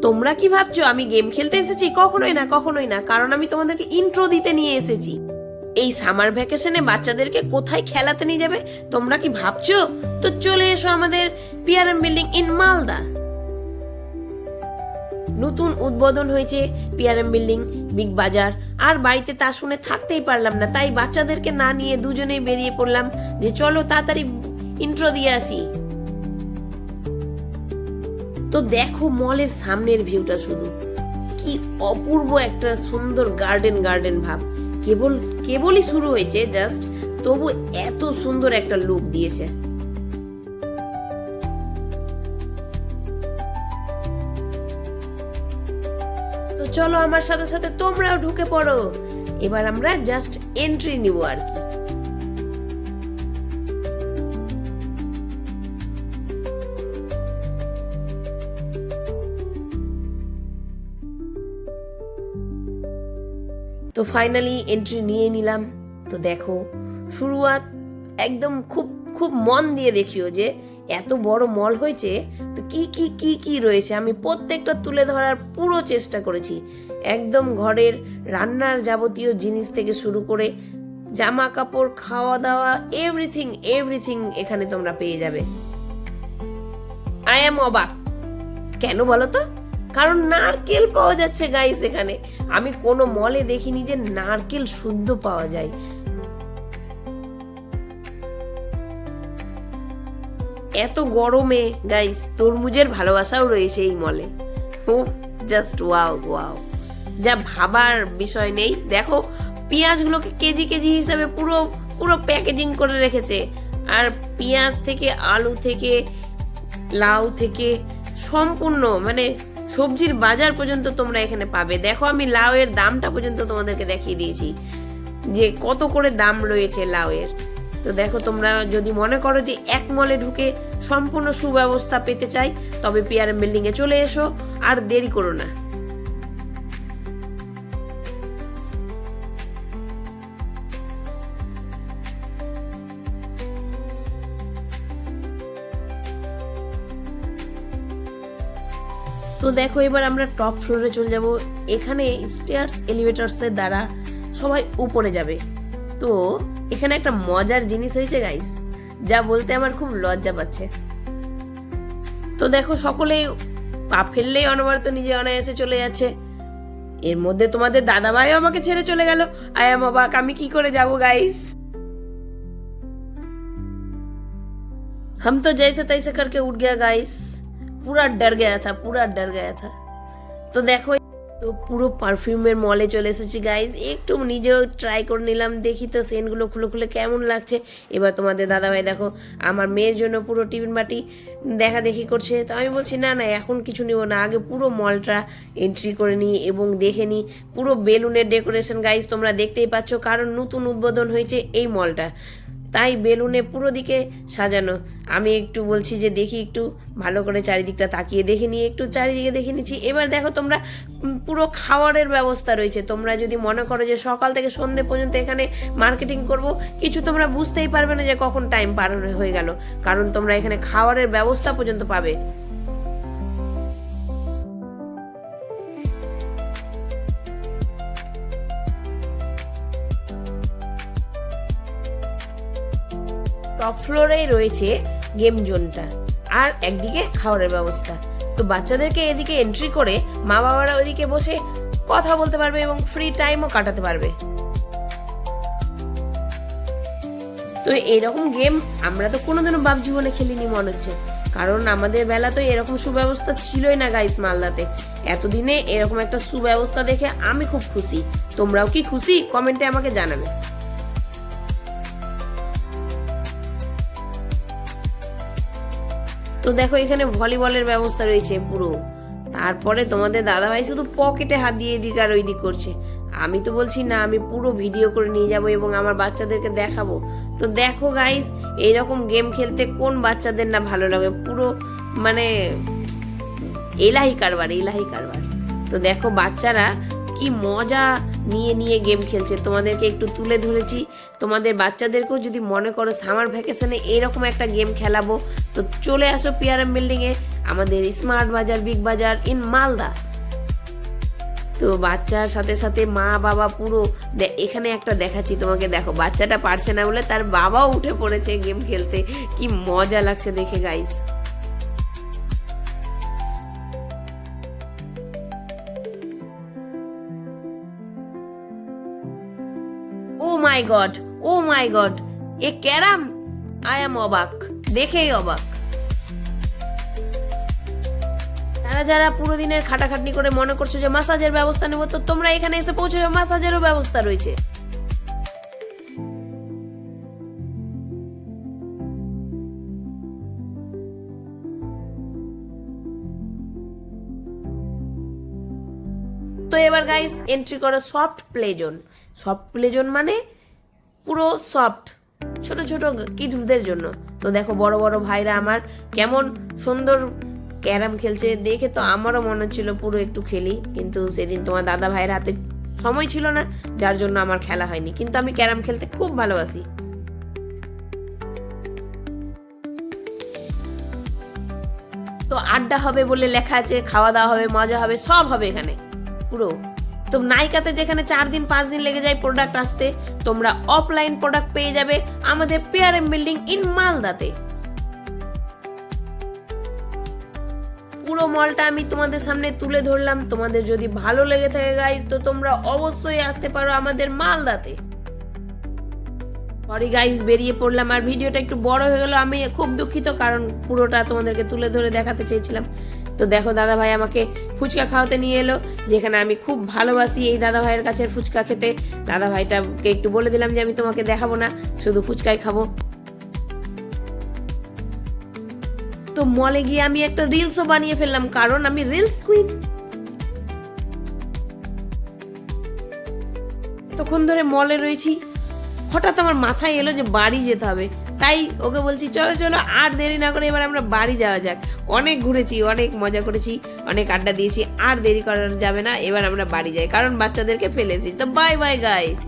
তোমরা কি ভাবছো আমি গেম খেলতে এসেছি? কখনোই না, কখনোই না। কারণ আমি তোমাদেরকে ইন্ট্রো দিতে নিয়ে এসেছি। এই সামার ভ্যাকেশনে বাচ্চাদেরকে কোথায় খেলাতে নিয়ে যাবে তোমরা কি ভাবছো? তো চলে এসো আমাদের পিআরএম বিল্ডিং ইন মালদা। নতুন উদ্বোধন হয়েছে পিআরএম বিল্ডিং বিগ বাজার। আর বাড়িতে তা শুনে থাকতেই পারলাম না, তাই বাচ্চাদেরকে না নিয়ে দুজনেই বেরিয়ে পড়লাম যে চলো তাড়াতাড়ি ইন্ট্রো দিয়ে আসি। তো দেখো মলের সামনের ভিউটা, শুধু কি অপূর্ব একটা সুন্দর গার্ডেন গার্ডেন ভাব। কেবলই শুরু হয়েছে জাস্ট, তবু এত সুন্দর একটা লুক দিয়েছে। তো চলো আমার সাথে সাথে তোমরাও ঢুকে পড়ো। এবার আমরা জাস্ট এন্ট্রি নিব আর কি। তো ফাইনালি এন্ট্রি নিয়ে নিলাম। তো দেখো শুরুয়াত একদম খুব খুব মন দিয়ে দেখিও যে এত বড় মল হয়েছে, তো কি কি কি কি রয়েছে আমি প্রত্যেকটা তুলে ধরার পুরো চেষ্টা করেছি। একদম ঘরের রান্নার যাবতীয় জিনিস থেকে শুরু করে জামা কাপড়, খাওয়া দাওয়া, এভরিথিং এভরিথিং এখানে তোমরা পেয়ে যাবে। আই এম অবাক, কেন বলো তো? কারণ নারকেল পাওয়া যাচ্ছে গাইস এখানে। আমি কোনো মলে দেখিনি যে নারকেল শুদ্ধ পাওয়া যায়। এত গরমে গাইস তরমুজের ভালোবাসাও রয়েছে এই মলে। খুব জাস্ট ওয়াও ওয়াও, যা ভাবার বিষয় নেই। দেখো পেঁয়াজগুলোকে কেজি কেজি হিসাবে পুরো পুরো প্যাকেজিং করে রেখেছে। আর পেঁয়াজ থেকে, আলু থেকে, লাউ থেকে সম্পূর্ণ মানে সবজির বাজার পর্যন্ত তোমরা এখানে পাবে। দেখো আমি লাউ এর দামটা পর্যন্ত তোমাদেরকে দেখিয়ে দিয়েছি যে কত করে দাম রয়েছে লাউ এর। তো দেখো তোমরা যদি মনে করো যে এক মলে ঢুকে সম্পূর্ণ সুব্যবস্থা পেতে চাই, তবে পিআরএম বিল্ডিং এ চলে এসো, আর দেরি করো না। তো দেখো এবার আমরা টপ ফ্লোরে চলে যাব। এখানে স্টেয়ার্স এলিভেটরস এর দ্বারা সবাই উপরে যাবে। তো এখানে একটা মজার জিনিস হয়েছে গাইস, যা বলতে আমার খুব লজ্জা পাচ্ছে। তো দেখো সকলে পা ফেললেই অনবরত নিজে অনায়াসে চলে যাচ্ছে। এর মধ্যে তোমাদের দাদাভাইও আমাকে ছেড়ে চলে গেল। আই এম অবাক, আমি কি করে যাব গাইস? हम तो जैसे तैसे करके उठ गया गाइस, पूरा डर गया था, पूरा डर गया था। তো দেখো তো পুরো পারফিউমের মলে চলে এসেছি গাইজ। একটু নিজেও ট্রাই করে নিলাম, দেখি তো সেন্টগুলো খুলে খুলে কেমন লাগছে। এবার তোমাদের দাদাভাই দেখো আমার মেয়ের জন্য পুরো টিফিন বাটি দেখা দেখি করছে। তো আমি বলছি না না এখন কিছু নিব না, আগে পুরো মলটা এন্ট্রি করে নিই এবং দেখে নিই। পুরো বেলুনের ডেকোরেশন গাইজ তোমরা দেখতেই পাচ্ছ, কারণ নতুন উদ্বোধন হয়েছে এই মলটা, তাই বেলুনে পুরো দিকে সাজানো। আমি একটু বলছি যে দেখি একটু ভালো করে চারিদিকটা তাকিয়ে দেখে নিয়ে একটু চারিদিকে দেখে নিচ্ছি। এবার দেখো তোমরা পুরো খাওয়ারের ব্যবস্থা রয়েছে। তোমরা যদি মনে করো যে সকাল থেকে সন্ধ্যে পর্যন্ত এখানে মার্কেটিং করব, কিছু তোমরা বুঝতেই পারবে না যে কখন টাইম পার হয়ে গেল, কারণ তোমরা এখানে খাওয়ারের ব্যবস্থা পর্যন্ত পাবে। টপ ফ্লোরেই রয়েছে গেম জোনটা, আর একদিকে খাবারের ব্যবস্থা। তো বাচ্চাদেরকে এদিকে এন্ট্রি করে মা বাবারা ওইদিকে বসে কথা বলতে পারবে এবং ফ্রি টাইমও কাটাতে পারবে। তো এরকম গেম আমরা তো কোনোদিনও বাপ জীবনে খেলিনি মনে হচ্ছে, কারণ আমাদের বেলা তো এরকম সুব্যবস্থা ছিলই না গাইস মালদাতে। এতদিনে এরকম একটা সুব্যবস্থা দেখে আমি খুব খুশি। তোমরাও কি খুশি? কমেন্টে আমাকে জানাবে। তো দেখো এখানে ভলিবলের ব্যবস্থা রয়েছে পুরো। তারপরে তোমাদের দাদাভাই শুধু পকেটে হাত দিয়ে এদিক আর ওই দিক করছে। আমি তো বলছি না আমি পুরো ভিডিও করে নিয়ে যাব এবং আমার বাচ্চাদেরকে দেখাবো। তো দেখো গাইস এইরকম গেম খেলতে কোন বাচ্চাদের না ভালো লাগে, পুরো মানে এলাহি কারবার, এলাহি কারবার। তো দেখো বাচ্চারা কি মজা নিয়ে নিয়ে গেম খেলছে, তোমাদেরকে একটু তুলে ধরেছি। তোমাদের বাচ্চাদেরকেও যদি মনে করো সামার ভ্যাকেশনে এরকম একটা গেম খেলাবো, তো চলে আসো পিআরএম বিল্ডিং এ। আমাদের স্মার্ট বাজার, বিগ বাজার ইন মালদা। তো বাচ্চার সাথে সাথে মা বাবা পুরো এখানে একটা দেখাচ্ছি তোমাকে, দেখো বাচ্চাটা পারছে না বলে তার বাবাও উঠে পড়েছে গেম খেলতে, কি মজা লাগছে দেখে guys. Oh my god, oh my god, এ ক্যারাম, আই এম অবাক, দেখেই অবাক। যারা যারা পুরো দিনের খাটাখাটনি করে মনে করছো যে মাসাজের ব্যবস্থা নেবো, তো তোমরা এখানে এসে পৌঁছে, মাসাজেরও ব্যবস্থা রয়েছে। তো এবার গাইস এন্ট্রি করো soft play zone. Soft play zone মানে পুরো সফট, ছোট ছোট কিডসদের জন্য। তো দেখো বড় বড় ভাইরা আমার কেমন সুন্দর ক্যারাম খেলছে, দেখে তো আমারও মনে হচ্ছিল পুরো একটু খেলি, কিন্তু সেদিন তোমার দাদা ভাইয়ের হাতে সময় ছিল না, যার জন্য আমার খেলা হয়নি। কিন্তু আমি ক্যারাম খেলতে খুব ভালোবাসি। তো আড্ডা হবে বলে লেখা আছে, খাওয়া দাওয়া হবে, মজা হবে, সব হবে এখানে পুরো। তো নাইকাতে যেখানে 4 দিন 5 দিন লেগে যায় প্রোডাক্ট আসতে, তোমরা অফলাইন প্রোডাক্ট পেয়ে যাবে আমাদের পিআরএম বিল্ডিং ইন মালদাতে। পুরো মলটা আমি তোমাদের সামনে তুলে ধরলাম। তোমাদের যদি ভালো লেগে থাকে গাইস, তো তোমরা অবশ্যই আসতে পারো আমাদের মালদাতে। সরি গাইস, বেরিয়ে পড়লাম আর ভিডিওটা একটু বড় হয়ে গেল, আমি খুব দুঃখিত, কারণ পুরোটা তোমাদেরকে তুলে ধরে দেখাতে চেয়েছিলাম। তো দেখো দাদা ভাই আমাকে ফুচকা খাওয়াতে নিয়ে এলো, যেখানে আমি খুব ভালোবাসি এই দাদা ভাইয়ের কাছে ফুচকা খেতে। দাদা ভাইটাকে একটু বলে দিলাম যে আমি তোমাকে দেখাবো না, শুধু ফুচকাই খাবো। তো মলে গিয়ে আমি একটা রিলসও বানিয়ে ফেললাম, কারণ আমি রিলস কুইন। তখন ধরে মলে রয়েছি, হঠাৎ আমার মাথায় এলো যে বাড়ি যেতে হবে, তাই ওকে বলছি চলো চলো আর দেরি না করে এবার আমরা বাড়ি যাওয়া যাক। অনেক ঘুরেছি, অনেক মজা করেছি, অনেক আড্ডা দিয়েছি, আর দেরি করা যাবে না, এবার আমরা বাড়ি যাই, কারণ বাচ্চাদেরকে ফেলেছি। তো বাই বাই গাইস।